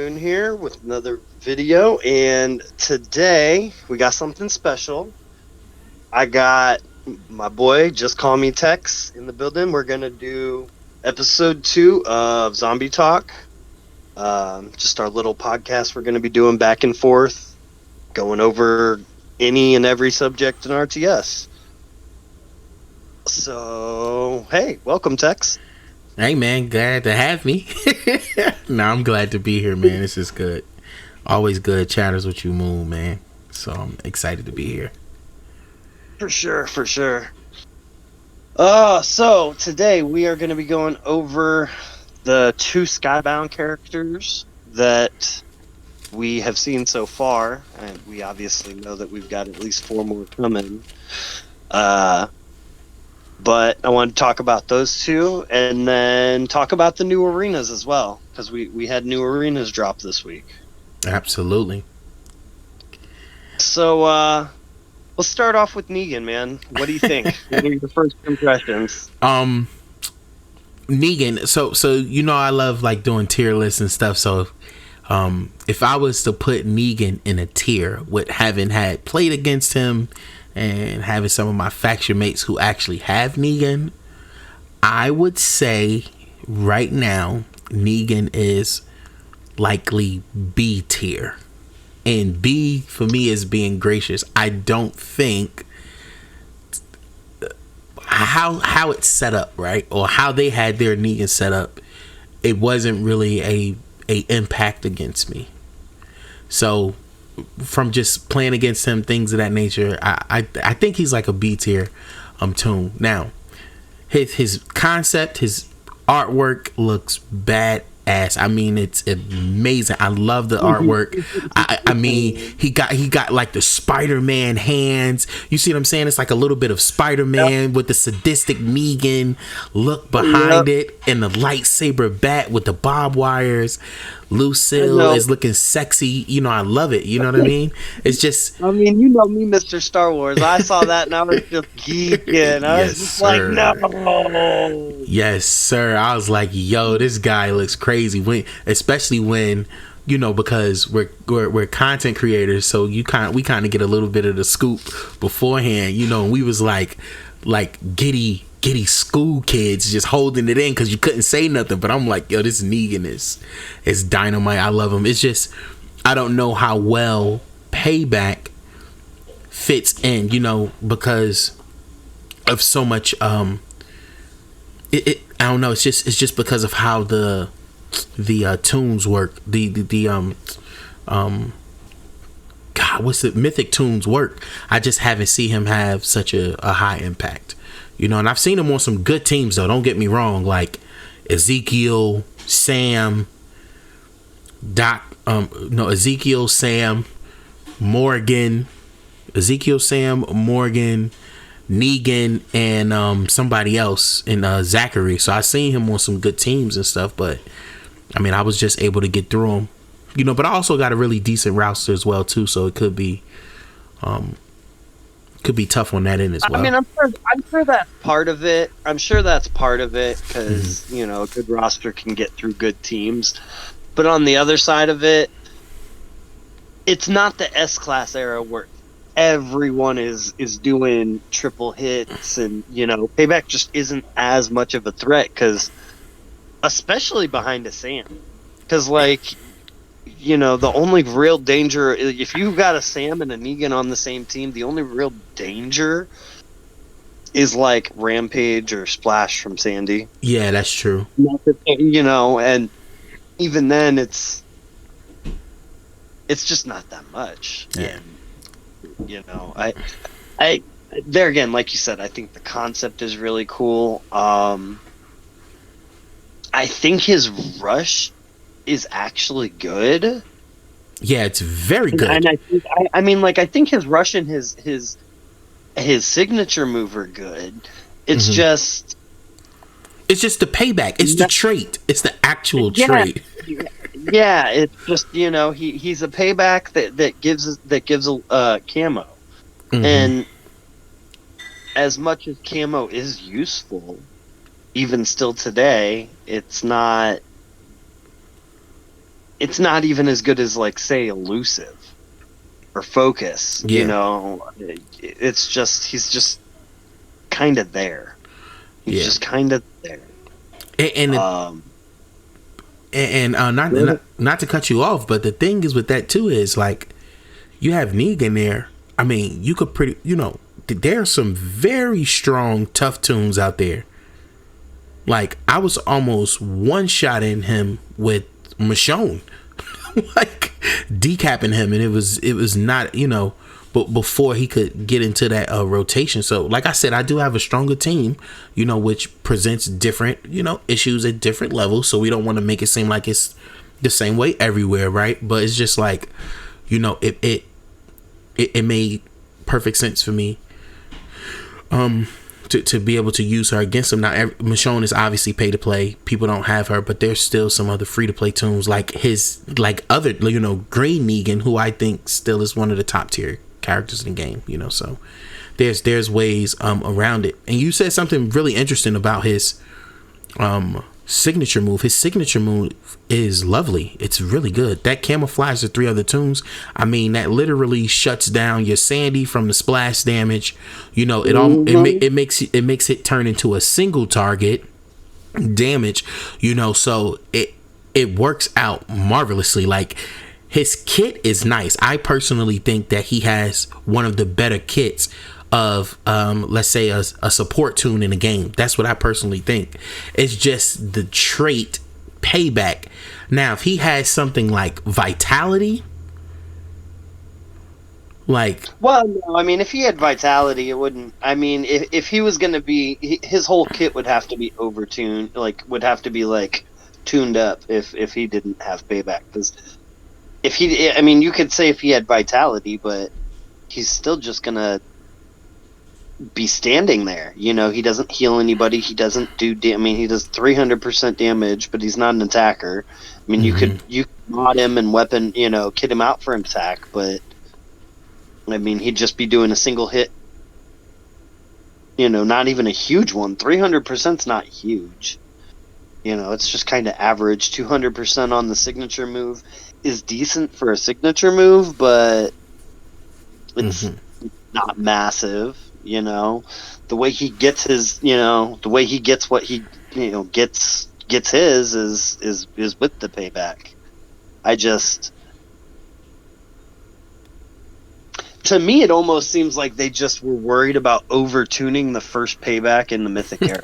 Here with another video, and today we got something special. I got my boy JustCallMeTex in the building. We're gonna do episode 2 of Zombie Talk. Just our little podcast we're gonna be doing back and forth, going over any and every subject in RTS. So hey, welcome, Tex. Hey man, glad to have me. No, I'm glad to be here, man. This is good. Always good chatters with you, Moon, man. So I'm excited to be here. For sure. So today we are going to be going over the 2 Skybound characters that we have seen so far, and we obviously know that we've got at least 4 more coming. But I want to talk about those 2, and then talk about the new arenas as well, because we had new arenas drop this week. Absolutely. So let's start off with Negan, man. What do you think? What are your first impressions? Negan. So you know I love like doing tier lists and stuff. So if I was to put Negan in a tier with having had played against him and having some of my faction mates who actually have Negan, I would say right now Negan is likely B tier. And B for me is being gracious. I don't think how it's set up, right? Or how they had their Negan set up, it wasn't really a impact against me. So from just playing against him, things of that nature, I think he's like a B tier toon. Now, his concept, his artwork looks badass. I mean, it's amazing. I love the artwork. I mean, he got like the Spider-Man hands. You see what I'm saying? It's like a little bit of Spider-Man with the sadistic Negan look behind it, and the lightsaber bat with the barbed wires. Lucille is looking sexy. You know, I love it. You know what I mean? It's just... I mean, you know me, Mr. Star Wars. I saw that and I was just geeking. I was just like, no. Yes, sir. I was like, yo, this guy looks crazy. Especially when, you know, because we're content creators, so we kind of get a little bit of the scoop beforehand. You know, and we was like giddy school kids just holding it in because you couldn't say nothing. But I'm like, yo, this Negan is dynamite. I love him. It's just I don't know how well Payback fits in, you know, because of so much. I don't know. It's just because of how the toons work. God, what's the mythic toons work? I just haven't seen him have such a high impact. You know, and I've seen him on some good teams, though. Don't get me wrong. Like Ezekiel, Sam, Ezekiel, Sam, Morgan, Negan, and somebody else in Zachary. So I seen him on some good teams and stuff. But I mean, I was just able to get through him. You know, but I also got a really decent roster as well too. So it could be tough on that end as well. I mean, I'm sure that's part of it. I'm sure that's part of it because you know, a good roster can get through good teams. But on the other side of it, it's not the S-class era where everyone is doing triple hits, and you know, Payback just isn't as much of a threat because, especially behind a Sam, because like, you know, the only real danger, if you've got a Sam and a Negan on the same team, the only real danger is like Rampage or Splash from Sandy. Yeah, that's true. You know, and even then it's just not that much. Yeah. And, you know, I there again, like you said, I think the concept is really cool. I think his rush is actually good. Yeah, it's very good. And I think his rush and his signature move are good. It's just the Payback. It's the trait. It's the actual trait. Yeah, it's just, you know, he's a Payback that gives a camo. And as much as camo is useful, even still today, it's not it's not even as good as, like, say, Elusive or Focus. Yeah. You know, it's just he's just kind of there. He's just kind of there. Not to cut you off, but the thing is with that too is, like, you have Negan there. I mean, you could there are some very strong, tough toons out there. Like, I was almost one-shotting him with Michonne, like decapping him, and it was not, but before he could get into that rotation. So, like I said, I do have a stronger team, which presents different, issues at different levels. So we don't want to make it seem like it's the same way everywhere, right? But it's just like, it made perfect sense for me to be able to use her against him. Now, Michonne is obviously pay to play. People don't have her, but there's still some other free to play toons like other, Green Negan, who I think still is one of the top tier characters in the game. So there's ways around it. And you said something really interesting about his signature move. His signature move is lovely. It's really good. That camouflage the 3 other toons. I mean, that literally shuts down your Sandy from the splash damage. It makes it turn into a single target damage. So it works out marvelously. Like, his kit is nice. I personally think that he has one of the better kits of let's say a support toon in a game. That's what I personally think. It's just the trait Payback. Now, if he has something like Vitality, well, no, I mean, if he had Vitality, it wouldn't. I mean, if he was going to be, his whole kit would have to be overtuned, would have to be tuned up if he didn't have Payback. Because you could say if he had Vitality, but he's still just gonna be standing there. He doesn't heal anybody. He doesn't do he does 300% damage, but he's not an attacker. I mean, you could mod him and weapon, kit him out for an attack, but I mean, he'd just be doing a single hit. Not even a huge one. 300%'s not huge. It's just kind of average. 200% on the signature move is decent for a signature move, but it's not massive. The way he gets his, the way he gets what he, gets his is with the Payback. To me, it almost seems like they just were worried about overtuning the first Payback in the Mythic era.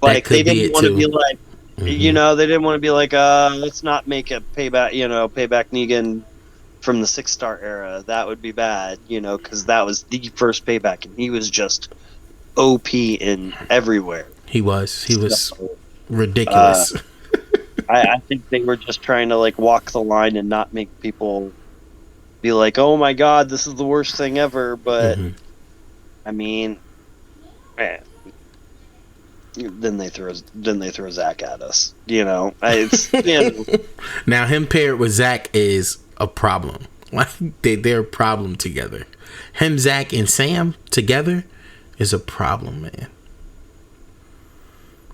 They didn't want to be like, they didn't want to be like, let's not make a Payback, Payback Negan from the 6-star era. That would be bad, because that was the first Payback, and he was just OP in everywhere. He was ridiculous. I think they were just trying to walk the line and not make people be like, oh my god, this is the worst thing ever. But I mean, man, then they throw Zach at us. It's Now, him paired with Zach is a problem. They're a problem together. Him, Zach, and Sam together is a problem, man.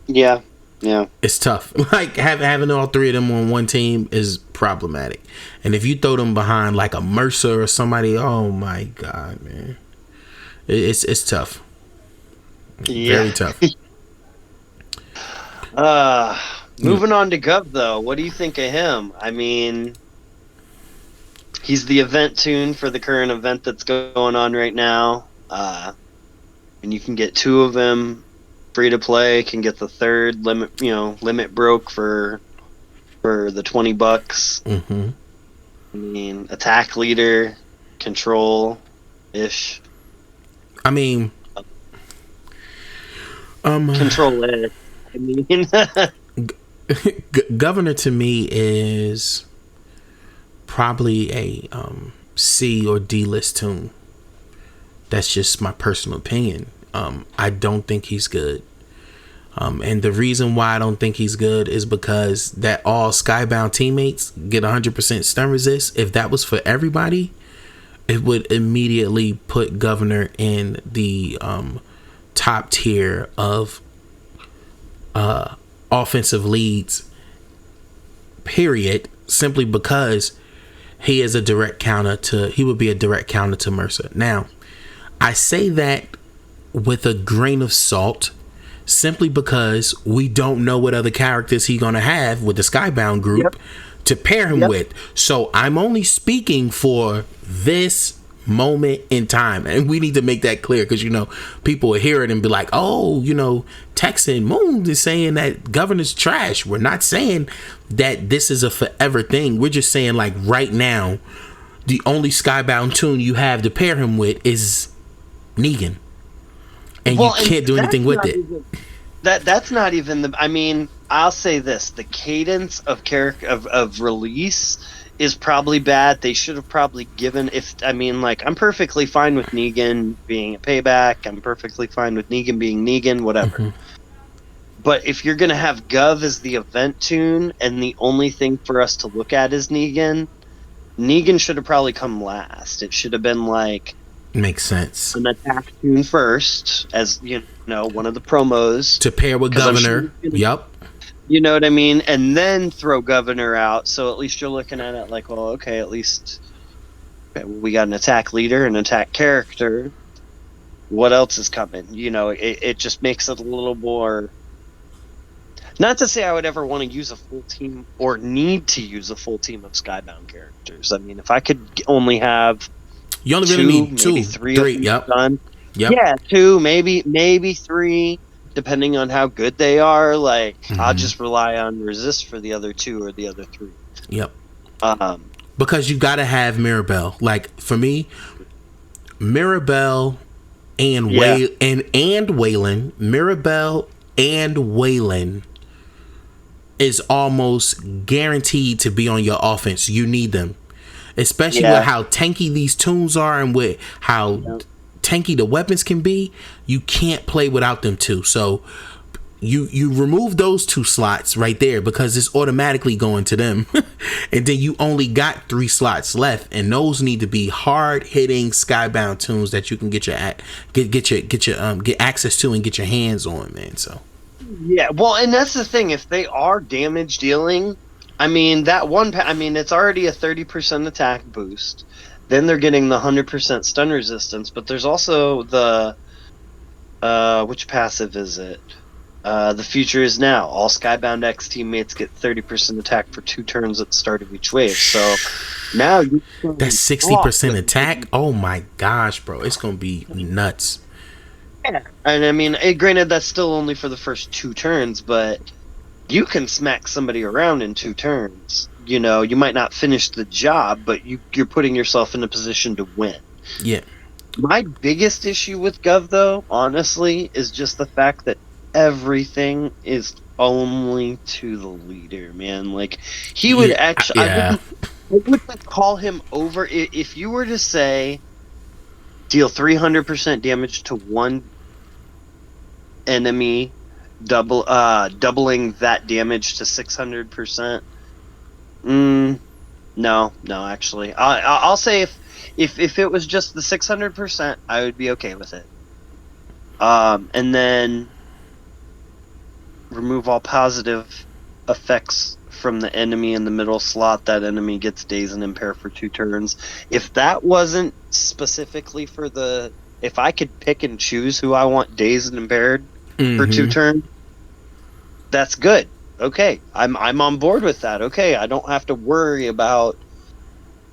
Yeah. It's tough. Having all 3 of them on one team is problematic. And if you throw them behind a Mercer or somebody, oh my god, man, it's tough. Yeah. Very tough. Moving on to Gov, though. What do you think of him? I mean, he's the event toon for the current event that's going on right now. And you can get 2 of them free to play. Can get the 3rd limit broke for the $20. I mean, attack leader, control ish. I mean, control it. I mean, Governor to me is probably a C or D list toon. That's just my personal opinion. I don't think he's good. And the reason why I don't think he's good is because that all Skybound teammates get 100% stun resist. If that was for everybody, it would immediately put Governor in the top tier of offensive leads, period. simply because he is a direct counter to. He would be a direct counter to Mercer. Now, I say that with a grain of salt, simply because we don't know what other characters he's gonna have with the Skybound group to pair him with. So I'm only speaking for this moment in time, and we need to make that clear, because people will hear it and be like, oh, Texan Moon is saying that Governor's trash. We're not saying that this is a forever thing. We're just saying, like, right now the only Skybound toon you have to pair him with is Negan, and you can't do anything with it. That's not even the. I mean, I'll say this: the cadence of of release is probably bad. They should have probably given. I'm perfectly fine with Negan being a payback. I'm perfectly fine with Negan being Negan. Whatever. Mm-hmm. But if you're gonna have Gov as the event toon, and the only thing for us to look at is Negan should have probably come last. It should have been like. Makes sense. An attack toon first, as one of the promos to pair with Governor. Yep. You know what I mean? And then throw Governor out, so at least you're looking at it like, well, okay, at least we got an attack leader, an attack character. What else is coming? It just makes it a little more. Not to say I would ever want to use a full team or need to use a full team of Skybound characters. I mean, if I could only have. You only really need two, three. Yep. Done. Yep. Yeah, two, maybe three, depending on how good they are. Like, I'll just rely on resist for the other two or the other three. Yep. Because you got to have Mirabelle. Like, for me, Mirabelle and Waylon, Mirabelle and Waylon is almost guaranteed to be on your offense. You need them. Especially with how tanky these toons are and with how tanky the weapons can be, you can't play without them too. So you remove those two slots right there because it's automatically going to them, and then you only got 3 slots left, and those need to be hard hitting Skybound toons that you can get access to and get your hands on, man. So yeah, well, and that's the thing. If they are damage dealing. I mean, it's already a 30% attack boost. Then they're getting the 100% stun resistance, but there's also the which passive is it? The future is now. All SkyboundX teammates get 30% attack for 2 turns at the start of each wave. So now that's 60% attack. Oh my gosh, bro, it's gonna be nuts. Yeah, and I mean, granted, that's still only for the first 2 turns, but. You can smack somebody around in 2 turns. You might not finish the job, but you're putting yourself in a position to win. Yeah. My biggest issue with Gov, though, honestly, is just the fact that everything is only to the leader, man. Like, he would actually... I wouldn't call him over... If you were to say, deal 300% damage to one enemy... doubling that damage to 600%. No, actually, I'll say if it was just the 600%, I would be okay with it. And then remove all positive effects from the enemy in the middle slot. That enemy gets dazed and impaired for 2 turns. If that wasn't specifically for the, if I could pick and choose who I want dazed and impaired. For 2 turns, that's good. Okay, I'm on board with that. Okay, I don't have to worry about.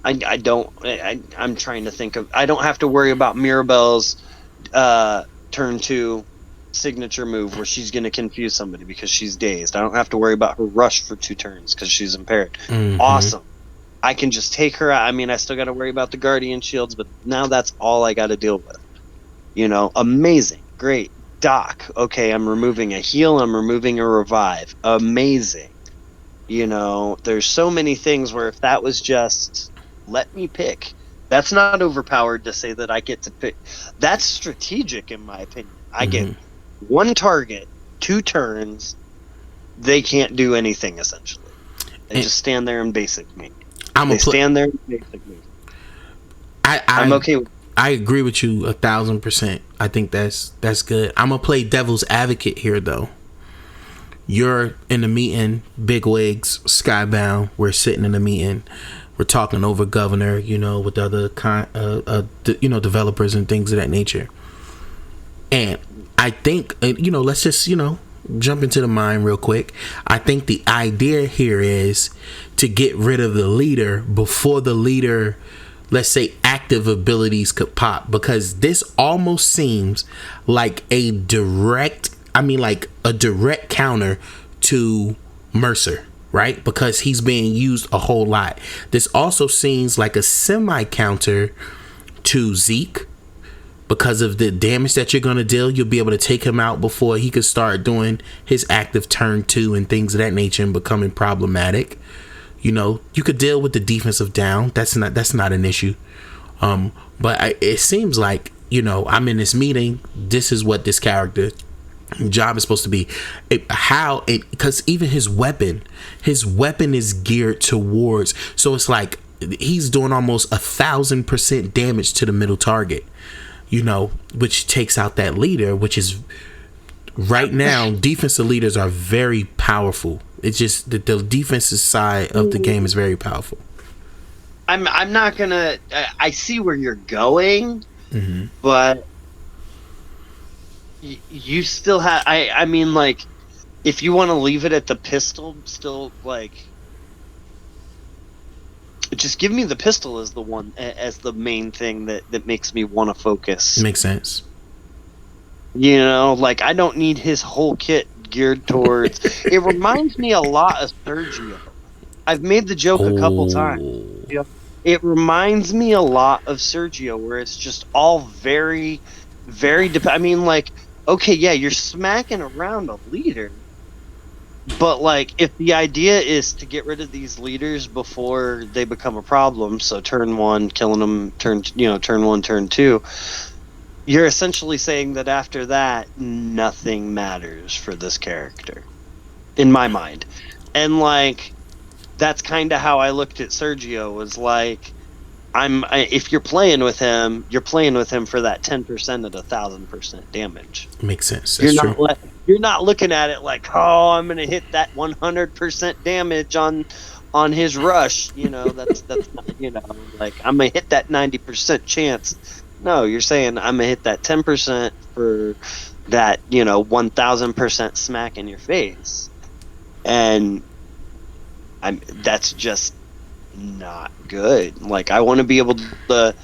I'm trying to think of. I don't have to worry about Mirabelle's turn 2 signature move where she's going to confuse somebody because she's dazed. I don't have to worry about her rush for 2 turns because she's impaired. Awesome. I can just take her out. I mean, I still got to worry about the Guardian shields, but now that's all I got to deal with. Amazing, great. Doc, okay, I'm removing a heal, I'm removing a revive. Amazing. There's so many things where if that was just, let me pick, that's not overpowered to say that I get to pick. That's strategic, in my opinion. I get 1 target, 2 turns, they can't do anything, essentially. They just stand there and basic me. Stand there and basic me. I'm okay with I agree with you 1,000%. I think that's good. I'm gonna play devil's advocate here, though. You're in the meeting, big wigs, Skybound. We're sitting in the meeting. We're talking over governor, with other developers and things of that nature. And I think, let's just, jump into the mind real quick. I think the idea here is to get rid of the leader before the leader, let's say, active abilities could pop, because this almost seems like a direct counter to Mercer, right? Because he's being used a whole lot. This also seems like a semi counter to Zeke. Because of the damage that you're going to deal, you'll be able to take him out before he could start doing his active turn 2 and things of that nature and becoming problematic. You could deal with the defensive down. That's not an issue. But it seems like, I'm in this meeting. This is what this character job is supposed to be. Because even his weapon is geared towards. So it's like he's doing almost 1,000% damage to the middle target. Which takes out that leader, which is right now, defensive leaders are very powerful. It's just that the defensive side of the game is very powerful. I'm not gonna. I see where you're going, but you still have. I mean, like, if you want to leave it at the pistol, still like. Just give me the pistol as the main thing that makes me want to focus. Makes sense. I don't need his whole kit geared towards. It reminds me a lot of Sergio. I've made the joke a couple times. It reminds me a lot of Sergio, where it's just all very, very. I mean, okay, yeah, you're smacking around a leader. But if the idea is to get rid of these leaders before they become a problem, so turn 1 killing them, turn 1, turn 2, you're essentially saying that after that nothing matters for this character, in my mind. And that's kind of how I looked at Sergio. Was if you're playing with him for that 10% at 1,000% damage. Makes sense. That's true. You're not looking at it like, oh, I'm going to hit that 100% damage on his rush. That's not, I'm going to hit that 90% chance. No, you're saying I'm going to hit that 10% for that, 1,000% smack in your face. And that's just not good. I want to be able to,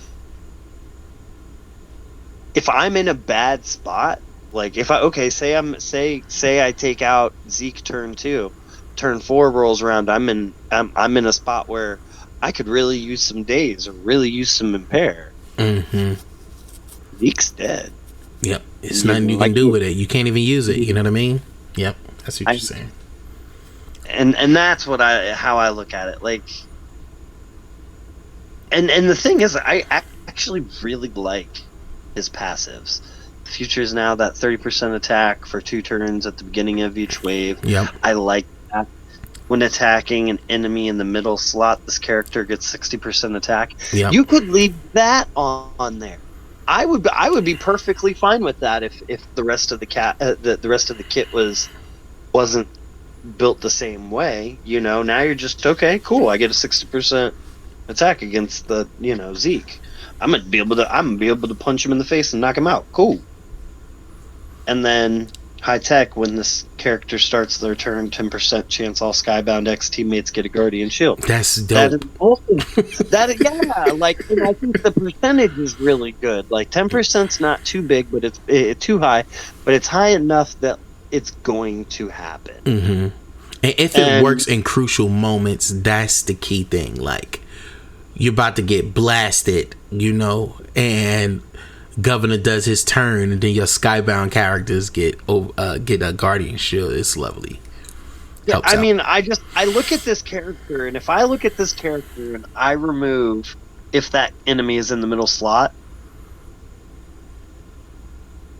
if I'm in a bad spot, if say I take out Zeke turn 2, turn 4 rolls around, I'm in a spot where I could really use some daze or really use some impair. Zeke's dead. Yep, it's nothing you can do with it. You can't even use it. You know what I mean? Yep, that's what you're saying. And that's how I look at it. And the thing is, I actually really like his passives. Future is now that 30% attack for 2 turns at the beginning of each wave. Yep. I like that. When attacking an enemy in the middle slot, this character gets 60% attack. Yep. You could leave that on there. I would be perfectly fine with that if the rest of the rest of the kit wasn't built the same way. Now you're just okay, cool. I get a 60% attack against the Zeke. I'm gonna be able to punch him in the face and knock him out. Cool. And then high tech, when this character starts their turn, 10% chance all SkyboundX teammates get a guardian shield. That's dope. That is awesome. And I think the percentage is really good. 10%'s not too big, but it's too high, but it's high enough that it's going to happen. And if it works in crucial moments, that's the key thing. You're about to get blasted, and Governor does his turn, and then your Skybound characters get a guardian shield. It's lovely. Yeah, I mean, I look at this character, and if I look at this character and I remove if that enemy is in the middle slot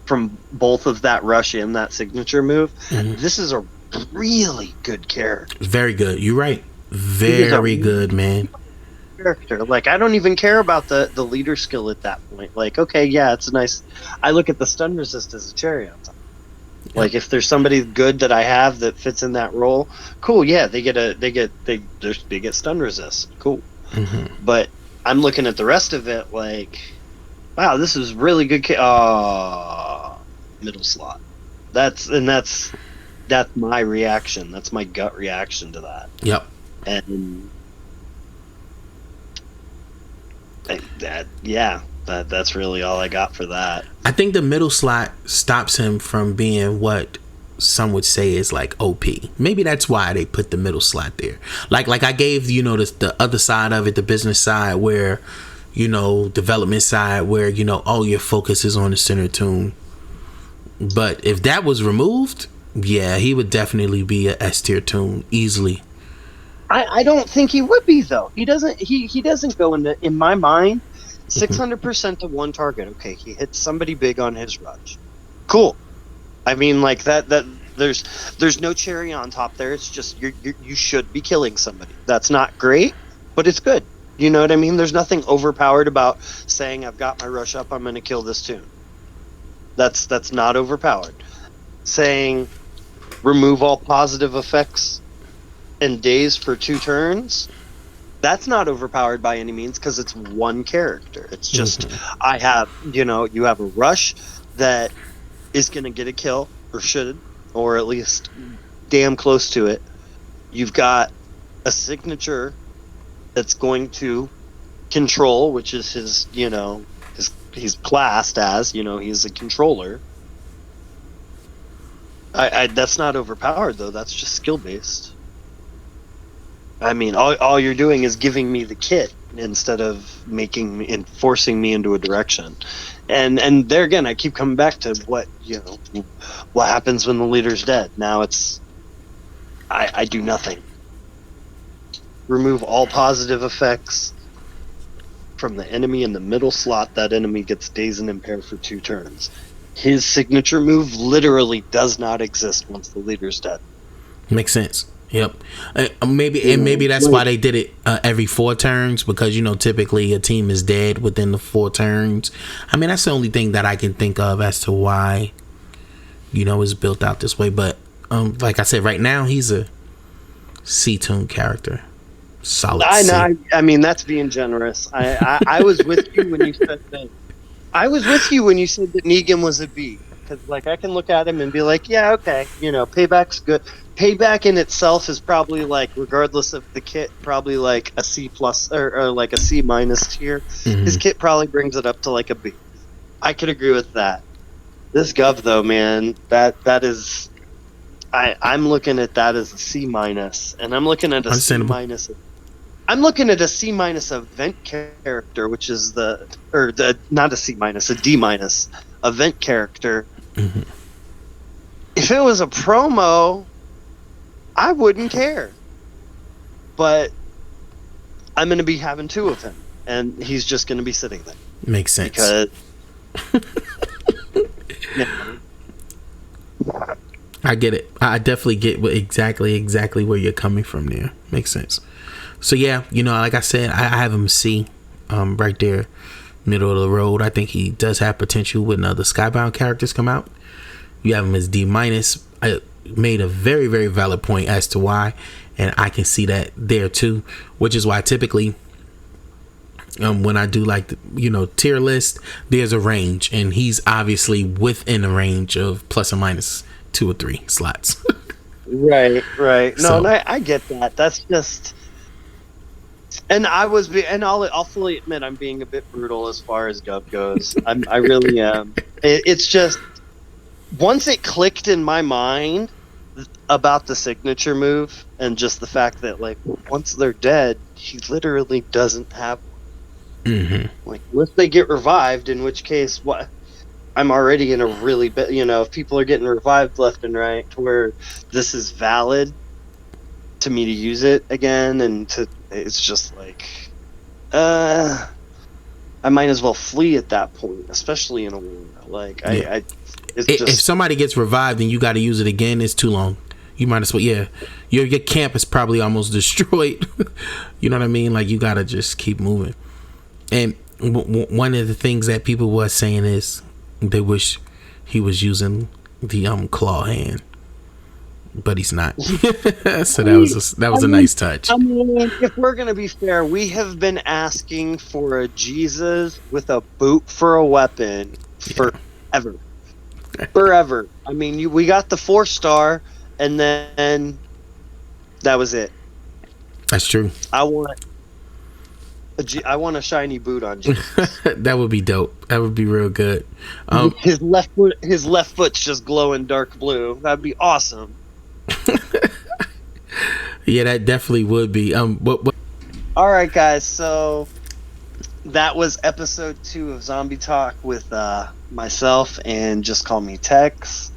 from both of that rush and that signature move, this is a really good character. Very good. You're right. Very good, man. Character. I don't even care about the leader skill at that point. Okay, yeah, it's a nice. I look at the stun resist as a cherry on top. Like if there's somebody good that I have that fits in that role, cool. Yeah, they get stun resist. Cool. But I'm looking at the rest of it like, wow, this is really good. Middle slot. That's my reaction. That's my gut reaction to that. Yep. And that's really all I got for that. I think the middle slot stops him from being what some would say is like OP. Maybe that's why they put the middle slot there. Like I gave, the other side of it, the business side where, development side where, all your focus is on the center toon. But if that was removed, yeah, he would definitely be a S tier toon easily. I don't think he would be though. He doesn't go in my mind 600% to one target. Okay, he hits somebody big on his rush. Cool. I mean, like that there's no cherry on top there. It's just you should be killing somebody. That's not great, but it's good. You know what I mean? There's nothing overpowered about saying I've got my rush up, I'm going to kill this toon. That's not overpowered. Saying remove all positive effects and days for 2 turns, that's not overpowered by any means because it's one character. It's just I have, you have a rush that is going to get a kill or should, or at least damn close to it. You've got a signature that's going to control, which is his, he's classed as, he's a controller. That's not overpowered though. That's just skill based. I mean, all you're doing is giving me the kit instead of forcing me into a direction. And there again, I keep coming back to what happens when the leader's dead. Now it's I do nothing. Remove all positive effects from the enemy in the middle slot. That enemy gets dazed and impaired for 2 turns. His signature move literally does not exist once the leader's dead. Makes sense. Yep. Maybe that's why they did it every 4 turns, because typically a team is dead within the 4 turns. I mean, that's the only thing that I can think of as to why it's built out this way. But like I said, right now he's a C-toon character. Solid. I know. I mean, that's being generous. I was with you when you said that. I was with you when you said that Negan was a B, because I can look at him and be like, yeah, okay, payback's good. Payback in itself is probably regardless of the kit, probably a C plus or like a C minus tier. His kit probably brings it up to a B. I could agree with that. This Gov though, man, that is, I'm looking at that as a C minus, and I'm looking at a C minus. I'm looking at a C minus event character, which is not a C minus, a D minus event character. If it was a promo, I wouldn't care. But I'm going to be having 2 of him, and he's just going to be sitting there. Makes sense. Because I get it. I definitely get exactly where you're coming from there. Makes sense. So yeah, like I said, I have him C, right there, middle of the road. I think he does have potential when other Skybound characters come out. You have him as D minus. I made a very, very valid point as to why, and I can see that there too, which is why typically when I do tier list, there's a range, and he's obviously within a range of plus or minus 2 or 3 slots. Right. No, I get that. That's just. And I'll fully admit I'm being a bit brutal as far as Gov goes. I really am. It's just once it clicked in my mind about the signature move and just the fact that once they're dead, he literally doesn't have one. Unless they get revived, in which case I'm already in a really bit. If people are getting revived left and right, to where this is valid to me to use it again, and it's just I might as well flee at that point, especially in a war. If somebody gets revived and you got to use it again, it's too long. You might as well, your camp is probably almost destroyed. You know what I mean? You got to just keep moving. And one of the things that people were saying is they wish he was using the claw hand, but he's not. So that was a nice touch. I mean, if we're gonna be fair, we have been asking for a Jesus with a boot for a weapon forever. Forever. I mean, we got the 4-star, and then that was it. That's true. I want a shiny boot on Jesus. That would be dope. That would be real good. His left foot's just glowing dark blue. That'd be awesome. Yeah, that definitely would be. What? All right, guys. So that was episode 2 of Zombie Talk with myself and Just Call Me Tex.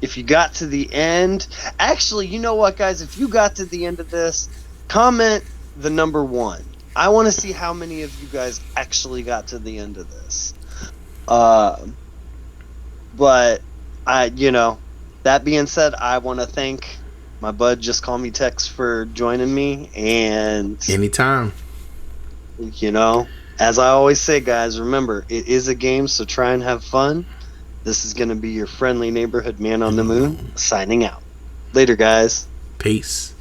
If you got to the end, actually, you know what, guys? If you got to the end of this, comment the number 1. I want to see how many of you guys actually got to the end of this. But that being said, I want to thank my bud Just Call Me Tex for joining me, and anytime. As I always say, guys, remember, it is a game, so try and have fun. This is going to be your friendly neighborhood man on the moon, signing out. Later, guys. Peace.